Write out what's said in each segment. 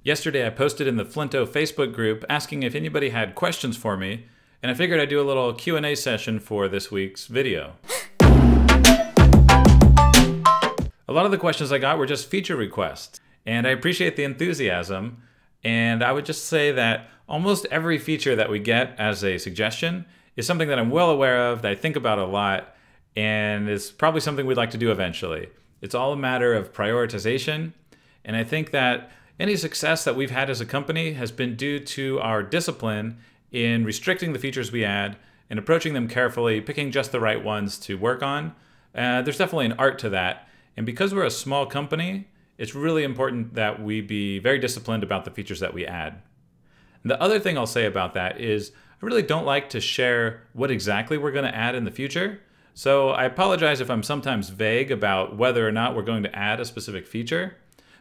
Yesterday I posted in the Flinto Facebook group asking if anybody had questions for me, and I figured I'd do a little Q&A session for this week's video. A lot of the questions I got were just feature requests, and I appreciate the enthusiasm, and I would just say that almost every feature that we get as a suggestion is something that I'm well aware of, that I think about a lot, and is probably something we'd like to do eventually. It's all a matter of prioritization, and I think that any success that we've had as a company has been due to our discipline in restricting the features we add and approaching them carefully, picking just the right ones to work on. There's definitely an art to that. And because we're a small company, it's really important that we be very disciplined about the features that we add. And the other thing I'll say about that is I really don't like to share what exactly we're going to add in the future. So I apologize if I'm sometimes vague about whether or not we're going to add a specific feature.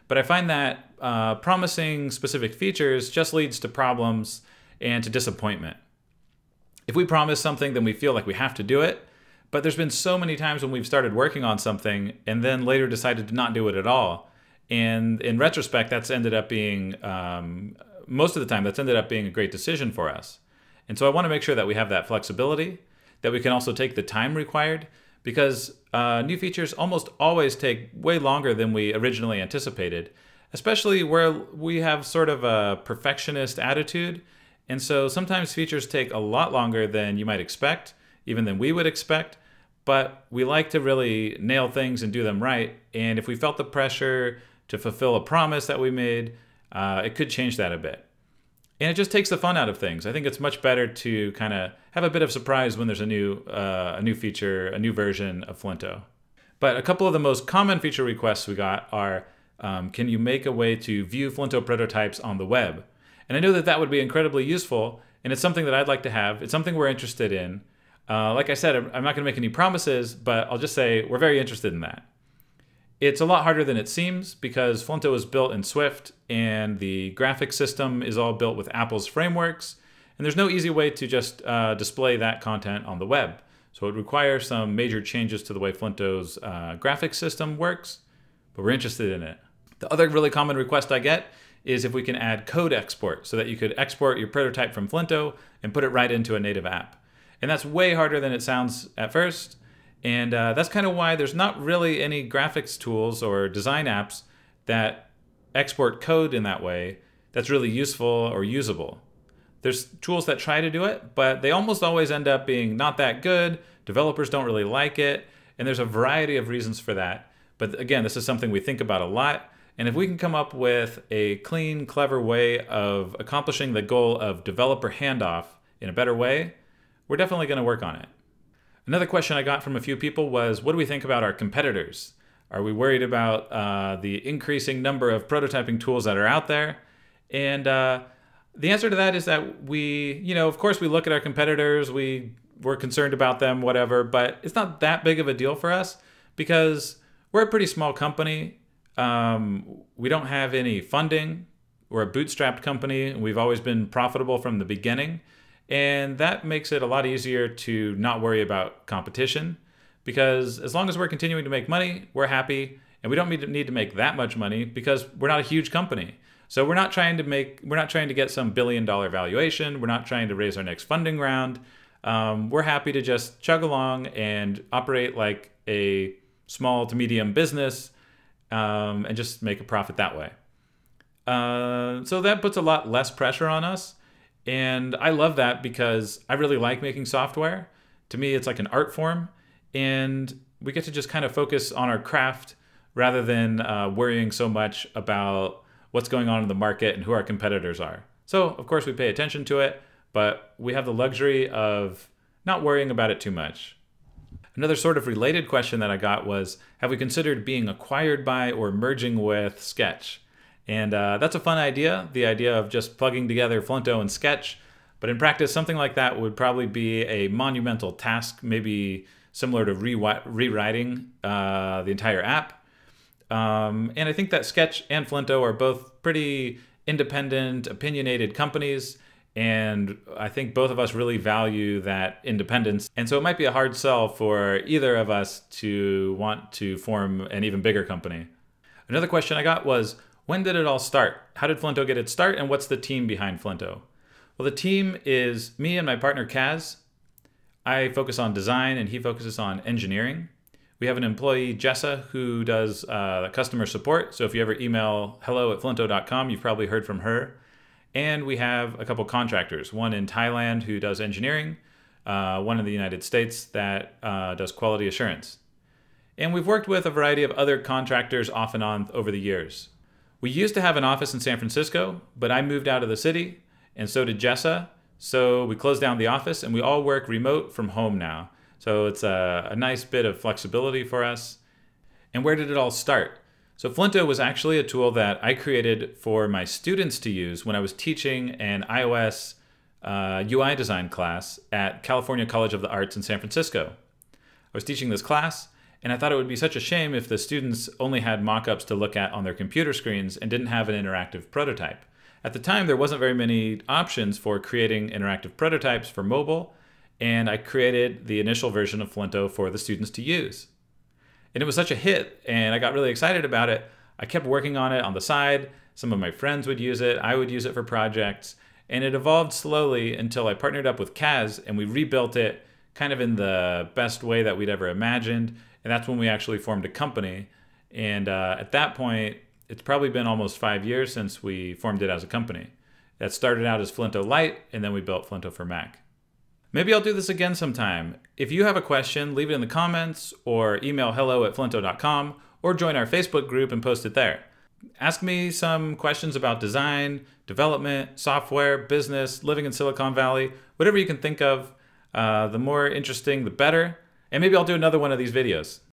But I find that promising specific features just leads to problems and to disappointment. If we promise something, then we feel like we have to do it. But there's been so many times when we've started working on something and then later decided to not do it at all. And in retrospect, that's ended up being, most of the time, that's ended up being a great decision for us. And so I want to make sure that we have that flexibility, that we can also take the time required, because new features almost always take way longer than we originally anticipated, especially where we have sort of a perfectionist attitude. And so sometimes features take a lot longer than you might expect, even than we would expect, but we like to really nail things and do them right. And if we felt the pressure to fulfill a promise that we made, it could change that a bit. And it just takes the fun out of things. I think it's much better to kind of have a bit of surprise when there's a new feature, a new version of Flinto. But a couple of the most common feature requests we got are, can you make a way to view Flinto prototypes on the web? And I know that that would be incredibly useful, and it's something that I'd like to have. It's something we're interested in. Like I said, I'm not going to make any promises, but I'll just say we're very interested in that. It's a lot harder than it seems because Flinto is built in Swift and the graphics system is all built with Apple's frameworks, and there's no easy way to just display that content on the web. So it requires some major changes to the way Flinto's graphics system works, but we're interested in it. The other really common request I get is if we can add code export so that you could export your prototype from Flinto and put it right into a native app. And that's way harder than it sounds at first. And that's kind of why there's not really any graphics tools or design apps that export code in that way that's really useful or usable. There's tools that try to do it, but they almost always end up being not that good. Developers don't really like it, and there's a variety of reasons for that. But again, this is something we think about a lot. And if we can come up with a clean, clever way of accomplishing the goal of developer handoff in a better way, we're definitely going to work on it. Another question I got from a few people was, what do we think about our competitors? Are we worried about the increasing number of prototyping tools that are out there? And the answer to that is that we, of course we look at our competitors, we're concerned about them, whatever, but it's not that big of a deal for us because we're a pretty small company. We don't have any funding. We're a bootstrapped company, and we've always been profitable from the beginning. And that makes it a lot easier to not worry about competition because as long as we're continuing to make money, we're happy, and we don't need to make that much money because we're not a huge company. So we're not trying to get some billion-dollar valuation. We're not trying to raise our next funding round. We're happy to just chug along and operate like a small to medium business and just make a profit that way. So that puts a lot less pressure on us. And I love that because I really like making software. To me, it's like an art form, and we get to just kind of focus on our craft rather than worrying so much about what's going on in the market and who our competitors are. So, of course, we pay attention to it, but we have the luxury of not worrying about it too much. Another sort of related question that I got was, have we considered being acquired by or merging with Sketch? And that's a fun idea, the idea of just plugging together Flinto and Sketch. But in practice, something like that would probably be a monumental task, maybe similar to rewriting the entire app. And I think that Sketch and Flinto are both pretty independent, opinionated companies. And I think both of us really value that independence. And so it might be a hard sell for either of us to want to form an even bigger company. Another question I got was, When did it all start? How did Flinto get its start, and what's the team behind Flinto? Well, the team is me and my partner Kaz. I focus on design and he focuses on engineering. We have an employee, Jessa, who does customer support. So if you ever email hello@flinto.com, you've probably heard from her. And we have a couple contractors, one in Thailand who does engineering, one in the United States that does quality assurance. And we've worked with a variety of other contractors off and on over the years. We used to have an office in San Francisco, but I moved out of the city, and so did Jessa. So we closed down the office, and we all work remote from home now. So it's a nice bit of flexibility for us. And where did it all start? So Flinto was actually a tool that I created for my students to use when I was teaching an iOS UI design class at California College of the Arts in San Francisco. I was teaching this class, and I thought it would be such a shame if the students only had mock-ups to look at on their computer screens and didn't have an interactive prototype. At the time, there wasn't very many options for creating interactive prototypes for mobile, and I created the initial version of Flinto for the students to use. And it was such a hit, and I got really excited about it. I kept working on it on the side. Some of my friends would use it. I would use it for projects. And it evolved slowly until I partnered up with Kaz, and we rebuilt it kind of in the best way that we'd ever imagined. And that's when we actually formed a company. And at that point, it's probably been almost 5 years since we formed it as a company. That started out as Flinto Lite, and then we built Flinto for Mac. Maybe I'll do this again sometime. If you have a question, leave it in the comments or email hello@flinto.com or join our Facebook group and post it there. Ask me some questions about design, development, software, business, living in Silicon Valley, whatever you can think of. The more interesting, the better. And maybe I'll do another one of these videos.